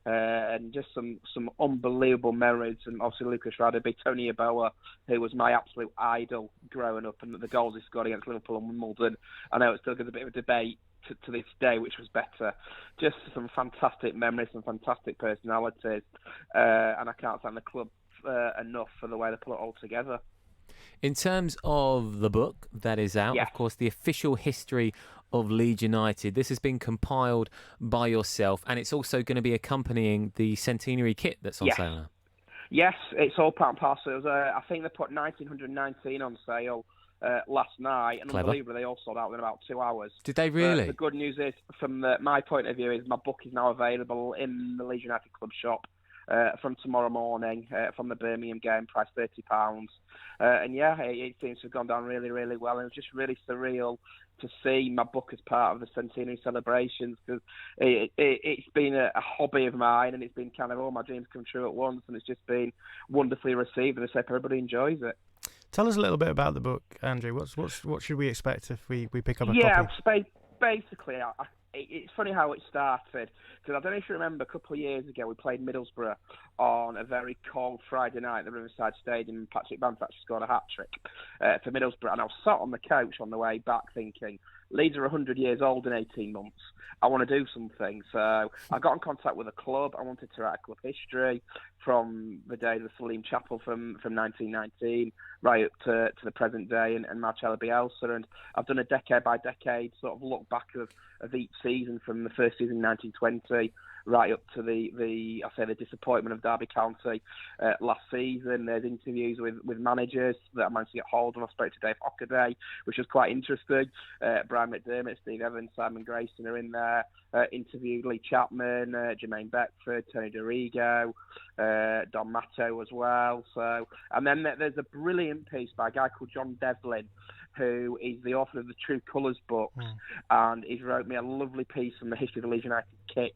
and just some unbelievable memories. And obviously, Lucas Radeby, Tony Yeboah, who was my absolute idol growing up, and the goals he scored against Liverpool and Wimbledon. I know it still gives a bit of a debate to this day, which was better. Just some fantastic memories, some fantastic personalities, and I can't thank the club enough for the way they put it all together. In terms of the book that is out, of course, the official history of Leeds United, this has been compiled by yourself, and it's also going to be accompanying the centenary kit that's on sale now. Yes, it's all part and parcel. I think they put 1919 on sale last night, and unbelievably they all sold out in about 2 hours. Did they really? The good news is, from my point of view, is my book is now available in the Leeds United Club shop from tomorrow morning, from the Birmingham game, price £30. And it seems to have gone down really, really well, and it was just really surreal to see my book as part of the centenary celebrations, because it's been a hobby of mine, and it's been kind of all my dreams come true at once, and it's just been wonderfully received, and I hope everybody enjoys it. Tell us a little bit about the book, Andrew. What should we expect if we pick up a copy? Yeah, basically, it's funny how it started, because I don't know if you remember, a couple of years ago we played Middlesbrough on a very cold Friday night at the Riverside Stadium, and Patrick Bamford actually scored a hat-trick for Middlesbrough, and I was sat on the coach on the way back thinking, Leeds are 100 years old in 18 months. I want to do something. So I got in contact with the club. I wanted to write a club history from the days of Salim Chapel from 1919 right up to the present day and Marcelo Bielsa. And I've done a decade by decade sort of look back of each season from the first season in 1920 right up to the disappointment of Derby County last season. There's interviews with managers that I managed to get hold of. I spoke to Dave Hockaday, which was quite interesting. Brian McDermott, Steve Evans, Simon Grayson are in there. Interviewed Lee Chapman, Jermaine Beckford, Tony DeRigo, Don Matto as well. So, and then there's a brilliant piece by a guy called John Devlin, who is the author of the True Colours books, and he's wrote me a lovely piece on the history of the Leeds United kits,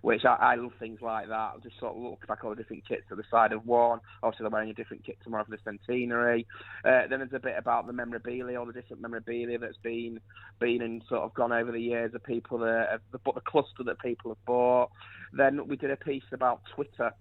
which I love things like that. I'll just sort of look back all the different kits at the side of one. Obviously, they're wearing a different kit tomorrow for the centenary. Then there's a bit about the memorabilia, all the different memorabilia that's been and sort of gone over the years, the people the cluster that people have bought. Then we did a piece about Twitter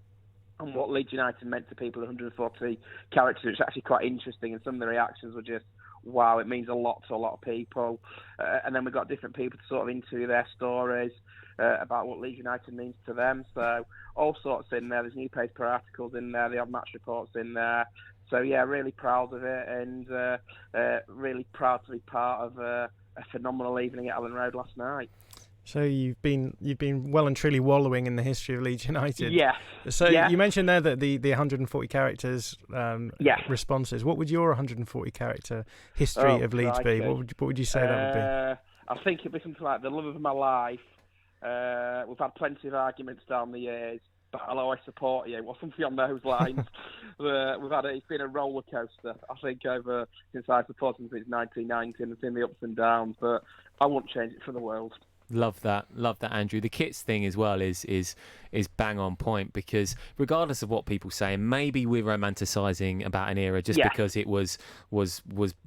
and what Leeds United meant to people, 140 characters, which is actually quite interesting, and some of the reactions were just, wow, it means a lot to a lot of people. And then we've got different people to sort of interview their stories about what Leeds United means to them. So all sorts in there. There's newspaper articles in there. They have match reports in there. So yeah, really proud of it, and really proud to be part of a phenomenal evening at Ellen Road last night. So you've been well and truly wallowing in the history of Leeds United. Yes. So you mentioned there that the 140 characters responses. What would your 140 character history of Leeds be? What would you say that would be? I think it'd be something like the love of my life. We've had plenty of arguments down the years, but I'll always support you, or something on those lines. It's been a roller coaster, I think, since I supported them since 1990, and it's been the ups and downs, but I won't change it for the world. Love that, Andrew. The kits thing as well is bang on point, because regardless of what people say, and maybe we're romanticising about an era just because it was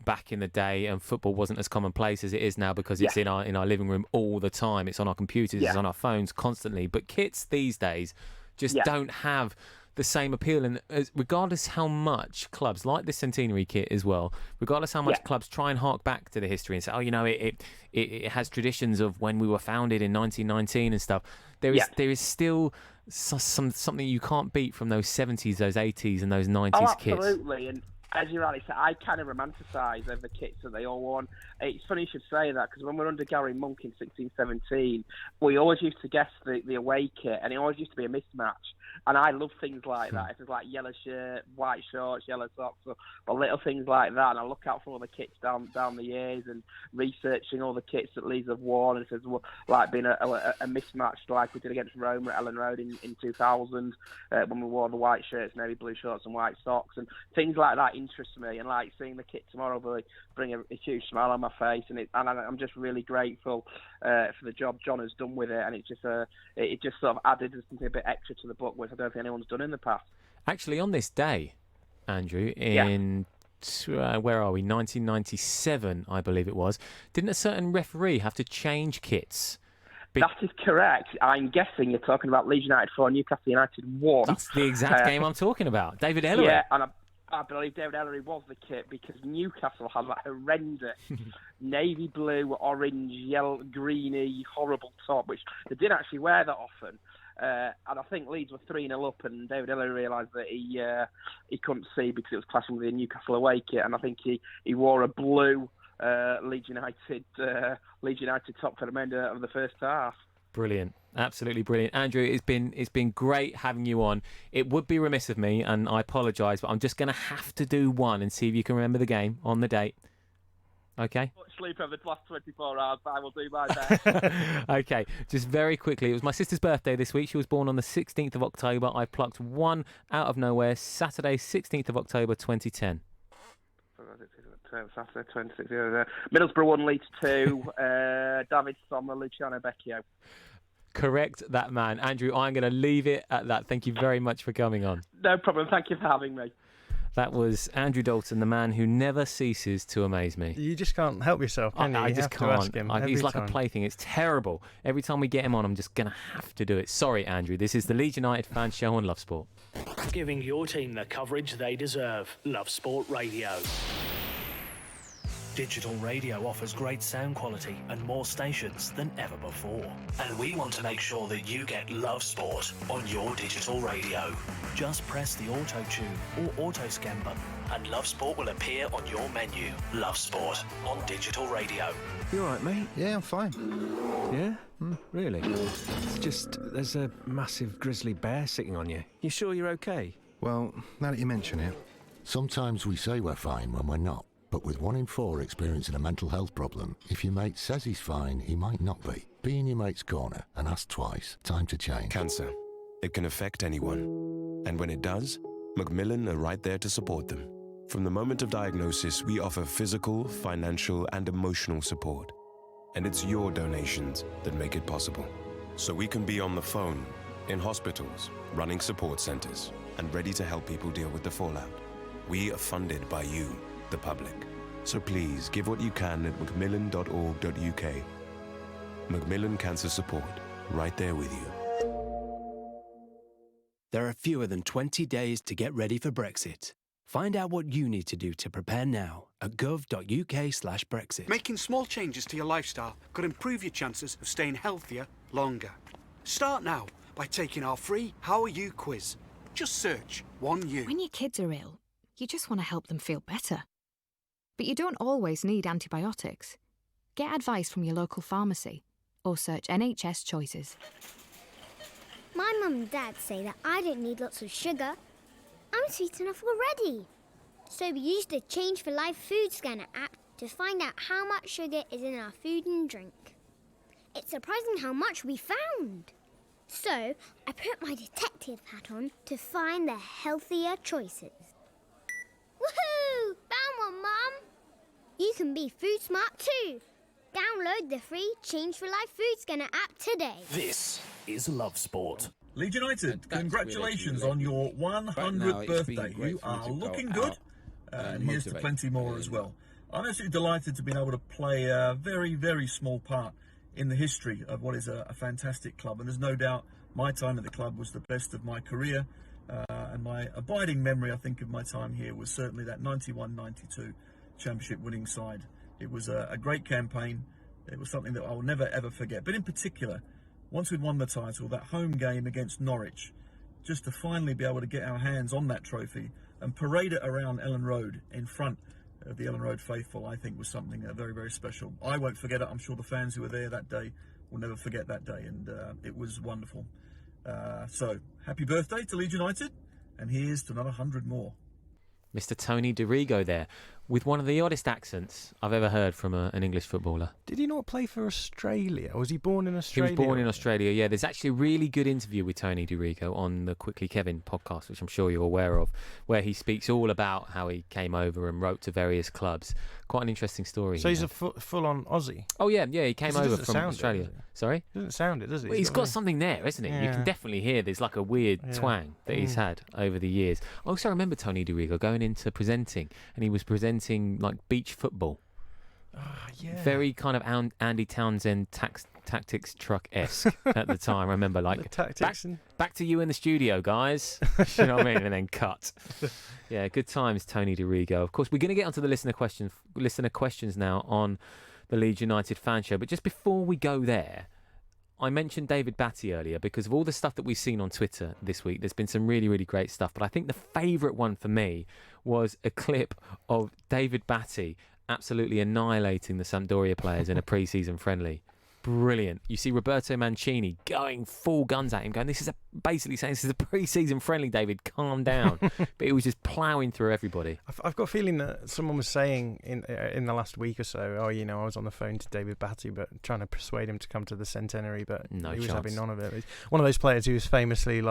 back in the day and football wasn't as commonplace as it is now, because it's in our living room all the time. It's on our computers, it's on our phones constantly. But kits these days just don't have the same appeal. And regardless how much clubs, like the centenary kit as well, regardless how much clubs try and hark back to the history and say, oh, you know, it has traditions of when we were founded in 1919 and stuff, there is still something you can't beat from those 70s, those 80s and those 90s kits. Absolutely. And as you rightly said, I kind of romanticise over the kits that they all won. It's funny you should say that, because when we were under Gary Monk in 16-17, we always used to guess the away kit, and it always used to be a mismatch. And I love things like that. If it's like yellow shirt, white shorts, yellow socks, or little things like that. And I look out for all the kits down the years and researching all the kits that Leeds have worn. And it says, well, like being a mismatch like we did against Roma at Ellen Road in 2000 when we wore the white shirts, navy blue shorts and white socks. And things like that interest me. And like seeing the kit tomorrow will bring a huge smile on my face. And I'm just really grateful for the job John has done with it. And it just sort of added something a bit extra to the book, which I don't think anyone's done in the past. Actually, on this day, Andrew, in where are we? 1997, I believe it was. Didn't a certain referee have to change kits? That is correct. I'm guessing you're talking about Leeds United 4, Newcastle United 1. That's the exact game I'm talking about. David Ellery. Yeah, and I believe David Ellery was the kit, because Newcastle had that horrendous navy blue, orange, yellow, greeny, horrible top, which they didn't actually wear that often. And I think Leeds were 3-0 up, and David Ellery realised that he couldn't see because it was clashing with the Newcastle away kit, and I think he wore a blue Leeds United top for the remainder of the first half. Brilliant, absolutely brilliant, Andrew. It's been great having you on. It would be remiss of me, and I apologise, but I'm just going to have to do one and see if you can remember the game on the date. Okay. Sleep over the last 24 hours, but I will do my best. Okay, just very quickly. It was my sister's birthday this week. She was born on the 16th of October. I plucked one out of nowhere. Saturday, 16th of October, 2010. Saturday, 26th. Middlesbrough 1, Leeds 2. David Sommer, Luciano Becchio. Correct that man. Andrew, I'm going to leave it at that. Thank you very much for coming on. No problem. Thank you for having me. That was Andrew Dalton, the man who never ceases to amaze me. You just can't help yourself, can you? I You just have to ask can't. him He's every like time. a plaything. It's terrible. Every time we get him on, I'm just going to have to do it. Sorry, Andrew. This is the Leeds United Fan Show on Love Sport. Giving your team the coverage they deserve. Love Sport Radio. Digital radio offers great sound quality and more stations than ever before. And we want to make sure that you get Love Sport on your digital radio. Just press the auto tune or auto scan button and Love Sport will appear on your menu. Love Sport on digital radio. You all right, mate? Yeah, I'm fine. Yeah? Really? It's just, there's a massive grizzly bear sitting on you. You sure you're okay? Well, now that you mention it. Sometimes we say we're fine when we're not. But with 1 in 4 experiencing a mental health problem, if your mate says he's fine, he might not be. Be in your mate's corner and ask twice. Time to change. Cancer. It can affect anyone. And when it does, Macmillan are right there to support them. From the moment of diagnosis, we offer physical, financial, and emotional support. And it's your donations that make it possible. So we can be on the phone, in hospitals, running support centres, and ready to help people deal with the fallout. We are funded by you, the public. So please give what you can at macmillan.org.uk. Macmillan Cancer Support, right there with you. There are fewer than 20 days to get ready for Brexit. Find out what you need to do to prepare now at gov.uk/Brexit. Making small changes to your lifestyle could improve your chances of staying healthier longer. Start now by taking our free How Are You quiz. Just search 1U. When your kids are ill, you just want to help them feel better. But you don't always need antibiotics. Get advice from your local pharmacy or search NHS Choices. My mum and dad say that I don't need lots of sugar. I'm sweet enough already. So we used the Change for Life food scanner app to find out how much sugar is in our food and drink. It's surprising how much we found. So I put my detective hat on to find the healthier choices. Woohoo! Found one, Mum! You can be food smart too. Download the free Change for Life food scanner app today. This is Love Sport. Leeds United, congratulations on your 100th birthday. You are looking good, and here's to plenty more as well. I'm absolutely delighted to be able to play a very, very small part in the history of what is a fantastic club, and there's no doubt my time at the club was the best of my career. And my abiding memory, I think, of my time here was certainly that 91-92 championship winning side. It was a great campaign. It was something that I will never, ever forget. But in particular, once we'd won the title, that home game against Norwich, just to finally be able to get our hands on that trophy and parade it around Ellen Road in front of the Ellen Road faithful, I think was something very, very special. I won't forget it. I'm sure the fans who were there that day will never forget that day, and it was wonderful. So, happy birthday to Leeds United, and here's to another 100 more. Mr. Tony DiRigo there, with one of the oddest accents I've ever heard from an English footballer. Did he not play for Australia? Or was he born in Australia? He was born in Australia, yeah. There's actually a really good interview with Tony DiRigo on the Quickly Kevin podcast, which I'm sure you're aware of, where he speaks all about how he came over and wrote to various clubs. Quite an interesting story. So he's a full-on Aussie? Oh, yeah, he came over from Australia. Sorry? Doesn't sound it, does he? Well, he's got something there, isn't he? Yeah. You can definitely hear there's like a weird twang that he's had over the years. I also remember Tony DiRigo going into presenting, and he was presenting like beach football. Very kind of Andy Townsend tactics truck-esque at the time. I remember, like, back to you in the studio, guys. You know what I mean? And then cut. Yeah, good times, Tony DiRigo. Of course, we're going to get onto the listener questions now on the Leeds United fan show. But just before we go there, I mentioned David Batty earlier because of all the stuff that we've seen on Twitter this week. There's been some really, really great stuff. But I think the favourite one for me was a clip of David Batty absolutely annihilating the Sampdoria players in a pre-season friendly. Brilliant. You see Roberto Mancini going full guns at him, going, basically saying this is a pre-season friendly, David, calm down. But he was just ploughing through everybody. I've got a feeling that someone was saying in the last week or so, I was on the phone to David Batty, but trying to persuade him to come to the Centenary, but he was having none of it. He's one of those players who was famously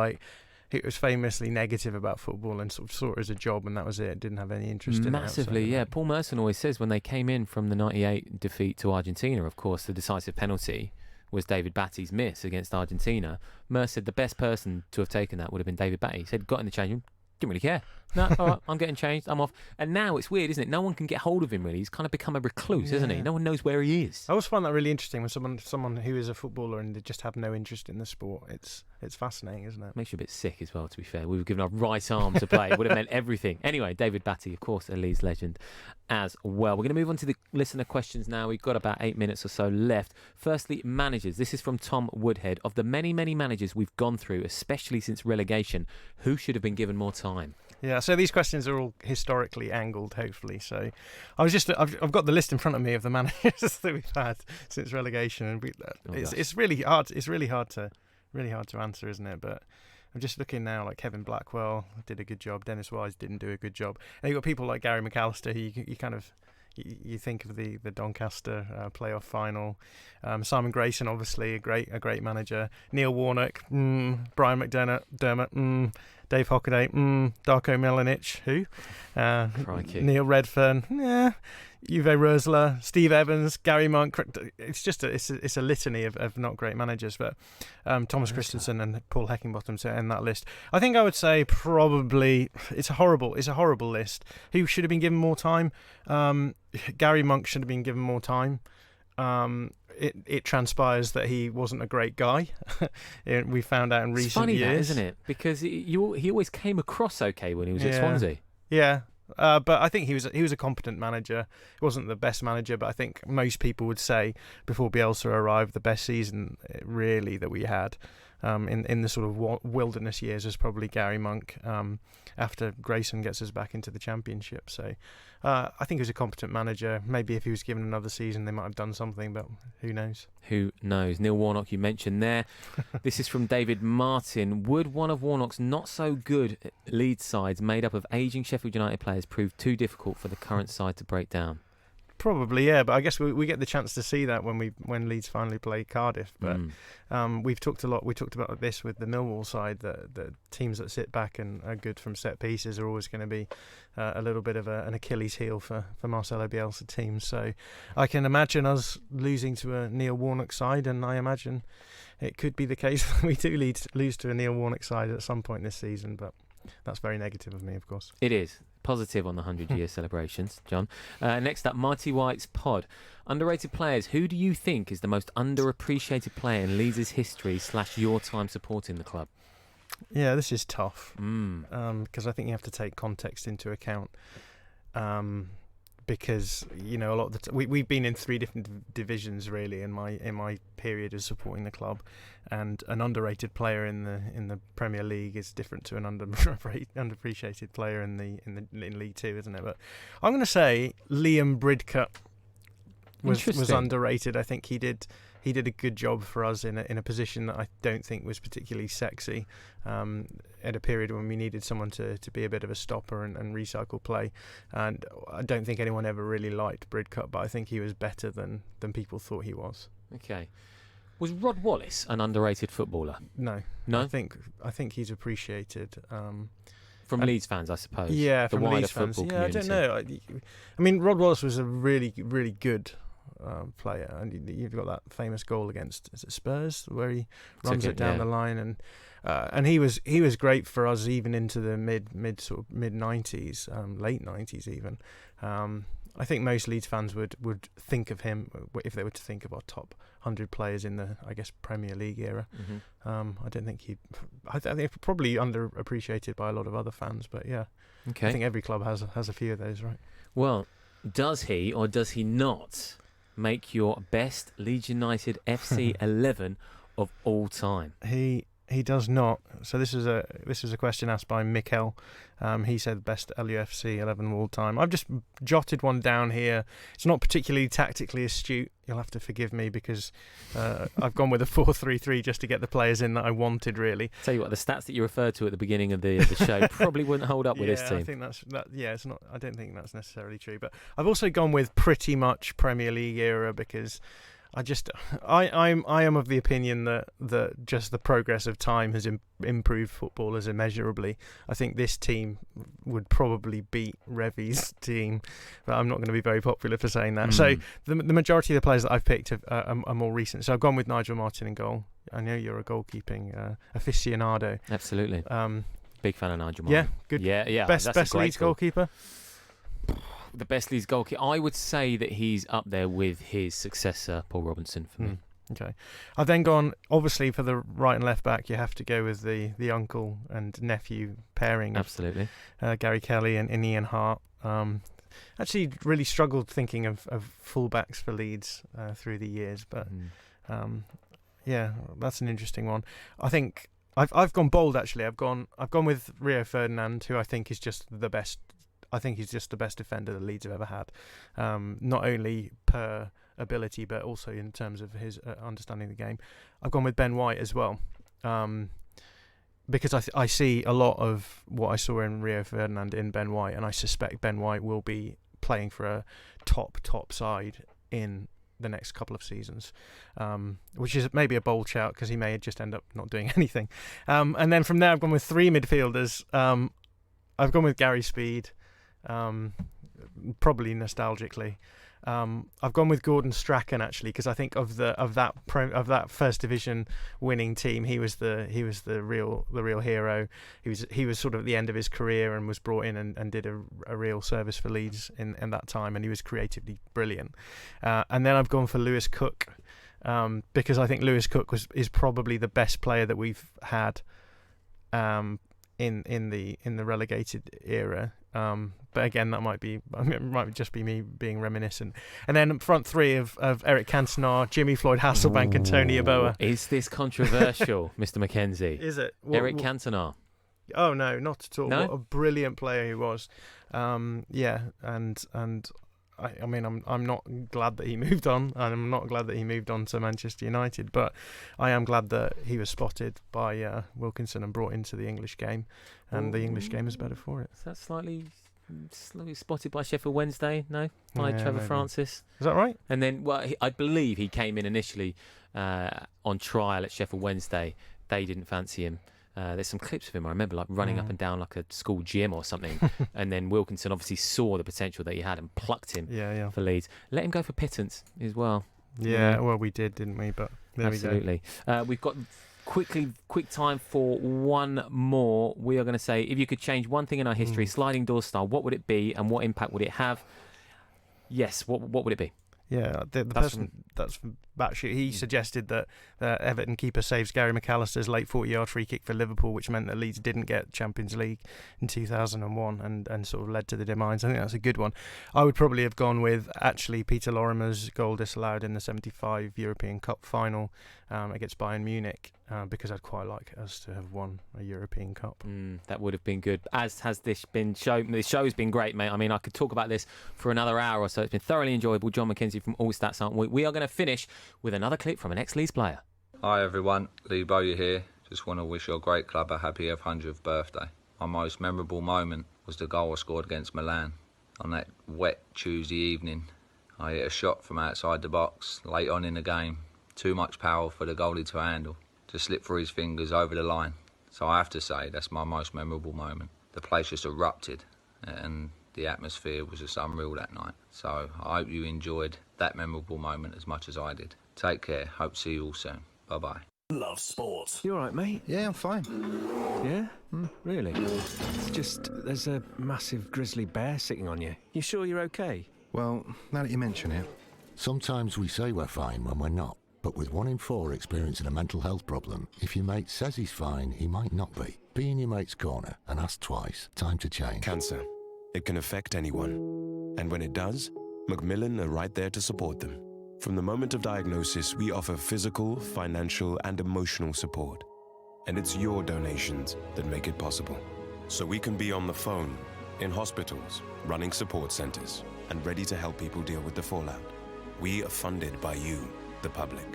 negative about football and sort of saw it as a job, and that was it. Didn't have any interest in it. Massively, yeah. Paul Merson always says when they came in from the 98 defeat to Argentina, of course, the decisive penalty was David Batty's miss against Argentina. Mercer said the best person to have taken that would have been David Batty. He said, got in the change room, didn't really care. No, all right, I'm getting changed, I'm off. And now it's weird, isn't it? No one can get hold of him, really. He's kind of become a recluse, isn't he? No one knows where he is. I always find that really interesting when someone who is a footballer and they just have no interest in the sport. It's fascinating, isn't it? Makes you a bit sick as well, to be fair. We were given our right arm to play. It would have meant everything. Anyway, David Batty, of course, a Leeds legend as well. We're going to move on to the listener questions now. We've got about 8 minutes or so left. Firstly, managers. This is from Tom Woodhead. Of the many, many managers we've gone through, especially since relegation, who should have been given more time? Yeah, so these questions are all historically angled, hopefully. So I've got the list in front of me of the managers that we've had since relegation, and it's really hard. It's really hard to answer, isn't it? But I'm just looking now, like Kevin Blackwell did a good job. Dennis Wise didn't do a good job. And you've got people like Gary McAllister, who you kind of you think of the Doncaster playoff final. Simon Grayson, obviously a great manager. Neil Warnock, Brian McDermott, Dave Hockaday, Darko Milanic, Neil Redfern, Uwe Rösler, Steve Evans, Gary Monk. It's just it's a litany of not great managers, but Thomas Christensen and Paul Heckingbottom to end that list. I think I would say probably it's a horrible list. Who should have been given more time? Gary Monk should have been given more time. It transpires that he wasn't a great guy. We found out in recent years. It's funny, isn't it? Because he always came across okay when he was at Swansea. Yeah. But I think he was a competent manager. He wasn't the best manager, but I think most people would say before Bielsa arrived, the best season really that we had in the sort of wilderness years was probably Gary Monk after Grayson gets us back into the Championship. So I think he was a competent manager. Maybe if he was given another season, they might have done something, but who knows? Who knows? Neil Warnock, you mentioned there. This is from David Martin. Would one of Warnock's not so good Leeds sides made up of ageing Sheffield United players prove too difficult for the current side to break down? Probably, yeah, but I guess we get the chance to see that when Leeds finally play Cardiff. But we've talked about this with the Millwall side, that the teams that sit back and are good from set pieces are always going to be a little bit of an Achilles heel for Marcelo Bielsa teams. So I can imagine us losing to a Neil Warnock side, and I imagine it could be the case that we do lose to a Neil Warnock side at some point this season, but that's very negative of me, of course. It is. Positive on the 100-year celebrations, John. Next up, Mighty White's pod. Underrated players. Who do you think is the most underappreciated player in Leeds' history / your time supporting the club? Yeah, this is tough because I think you have to take context into account. Because a lot of we've been in 3 different divisions really in my period of supporting the club, and an underrated player in the Premier League is different to an underappreciated player in League Two, isn't it? But I'm going to say Liam Bridcut was underrated. I think he did a good job for us in a position that I don't think was particularly sexy, at a period when we needed someone to be a bit of a stopper and recycle play. And I don't think anyone ever really liked Bridcut, but I think he was better than people thought he was. Okay. Was Rod Wallace an underrated footballer? No. I think he's appreciated. From Leeds fans, I suppose. Yeah, the from wider Leeds fans. football Yeah, community. I don't know. I mean, Rod Wallace was a really, really good player, and you've got that famous goal against Spurs where he runs it down the line, and he was great for us even into the mid 90s, late 90s even. I think most Leeds fans would think of him if they were to think of our top 100 players in the, I guess, Premier League era. I don't think I think probably underappreciated by a lot of other fans, but yeah. Okay. I think every club has a few of those, right? Well, does he or does he not make your best Leeds United FC 11 of all time? He does not. So this is a question asked by Mikkel. He said best LUFC 11 of all time. I've just jotted one down here. It's not particularly tactically astute. You'll have to forgive me because I've gone with a 4-3-3 just to get the players in that I wanted, really. Tell you what, the stats that you referred to at the beginning of the show probably wouldn't hold up with this team. I think it's not. I don't think that's necessarily true. But I've also gone with pretty much Premier League era because I am of the opinion that just the progress of time has improved footballers immeasurably. I think this team would probably beat Revy's team, but I'm not going to be very popular for saying that. So the majority of the players that I've picked are more recent. So I've gone with Nigel Martin in goal. I know you're a goalkeeping aficionado. Absolutely. Big fan of Nigel Martin. Yeah, good. Yeah. Best Leeds goalkeeper. The best Leeds goalkeeper. I would say that he's up there with his successor, Paul Robinson, for me. Okay. I've then gone, obviously, for the right and left back, you have to go with the uncle and nephew pairing. Absolutely. Gary Kelly and Ian Hart. Actually, really struggled thinking of full-backs for Leeds through the years, but yeah, that's an interesting one. I think I've gone bold, actually. I've gone with Rio Ferdinand, who I think is just the best. I think he's just the best defender that Leeds have ever had, not only per ability but also in terms of his understanding the game. I've gone with Ben White as well, because I see a lot of what I saw in Rio Ferdinand in Ben White, and I suspect Ben White will be playing for a top side in the next couple of seasons, which is maybe a bold shout because he may just end up not doing anything. And then from there I've gone with 3 midfielders. I've gone with Gary Speed. Probably nostalgically, I've gone with Gordon Strachan actually because I think of that first division winning team, he was the real hero. He was sort of at the end of his career and was brought in and did a real service for Leeds in that time, and he was creatively brilliant. And then I've gone for Lewis Cook because I think Lewis Cook is probably the best player that we've had in the relegated era. But again, that might just be me being reminiscent. And then front 3 of Eric Cantona, Jimmy Floyd Hasselbank, and Tony Yeboah. Is this controversial, Mr. McKenzie? Is it? Eric Cantona? Oh no, not at all. No? What a brilliant player he was. Yeah, and I mean, I'm not glad that he moved on, and I'm not glad that he moved on to Manchester United, but I am glad that he was spotted by Wilkinson and brought into the English game, and the English game is better for it. Is that slightly spotted by Sheffield Wednesday? No, by Trevor maybe. Francis. Is that right? And then, I believe he came in initially on trial at Sheffield Wednesday. They didn't fancy him. There's some clips of him I remember, like running up and down like a school gym or something. And then Wilkinson obviously saw the potential that he had and plucked him for Leeds. Let him go for pittance as well. Yeah, well, we did, didn't we? But there absolutely. we go. We've got quick time for one more. We are going to say, if you could change one thing in our history, sliding door style, what would it be and what impact would it have? Yes, what would it be? Yeah, the person that's batshit. He suggested that Everton keeper saves Gary McAllister's late 40-yard free kick for Liverpool, which meant that Leeds didn't get Champions League in 2001 and sort of led to the demise. I think that's a good one. I would probably have gone with actually Peter Lorimer's goal disallowed in the 75 European Cup final against Bayern Munich, because I'd quite like us to have won a European Cup. That would have been good. As has this been shown. This show's been great, mate. I mean, I could talk about this for another hour or so. It's been thoroughly enjoyable. John McKenzie from All Stats, aren't we? We are going to finish with another clip from an ex-Leeds player. Hi everyone, Lee Bowyer here. Just want to wish your great club a happy 100th birthday. My most memorable moment was the goal I scored against Milan. On that wet Tuesday evening, I hit a shot from outside the box late on in the game. Too much power for the goalie to handle. Just slipped through his fingers over the line. So I have to say that's my most memorable moment. The place just erupted and the atmosphere was just unreal that night. So I hope you enjoyed that memorable moment as much as I did. Take care. Hope to see you all soon. Bye-bye. Love sport. You all right, mate? Yeah, I'm fine. Yeah? Really? It's just there's a massive grizzly bear sitting on you. You sure you're okay? Well, now that you mention it. Sometimes we say we're fine when we're not. But with 1 in 4 experiencing a mental health problem, if your mate says he's fine, he might not be. Be in your mate's corner and ask twice. Time to change. Cancer. It can affect anyone. And when it does, Macmillan are right there to support them. From the moment of diagnosis, we offer physical, financial, and emotional support. And it's your donations that make it possible. So we can be on the phone, in hospitals, running support centres, and ready to help people deal with the fallout. We are funded by you, the public.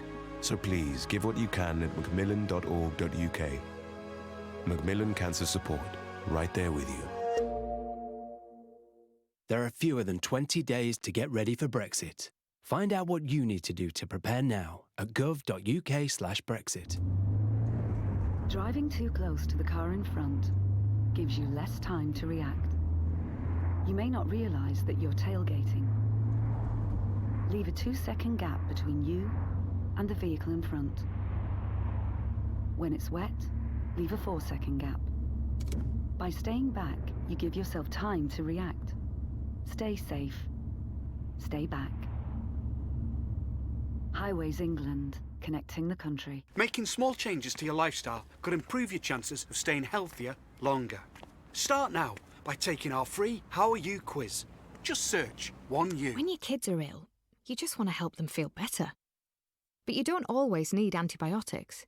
So please give what you can at macmillan.org.uk. Macmillan Cancer Support, right there with you. There are fewer than 20 days to get ready for Brexit. Find out what you need to do to prepare now at gov.uk/Brexit. Driving too close to the car in front gives you less time to react. You may not realise that you're tailgating. Leave a 2-second gap between you and the vehicle in front. When it's wet, leave a 4-second gap. By staying back, you give yourself time to react. Stay safe. Stay back. Highways England, connecting the country. Making small changes to your lifestyle could improve your chances of staying healthier longer. Start now by taking our free How Are You quiz. Just search 1U. When your kids are ill, you just want to help them feel better. But you don't always need antibiotics.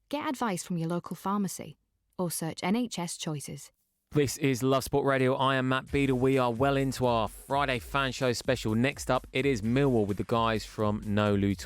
Get advice from your local pharmacy or search NHS Choices. This is Love Sport Radio. I am Matt Beadle. We are well into our Friday fan show special. Next up, it is Millwall with the guys from No Luton.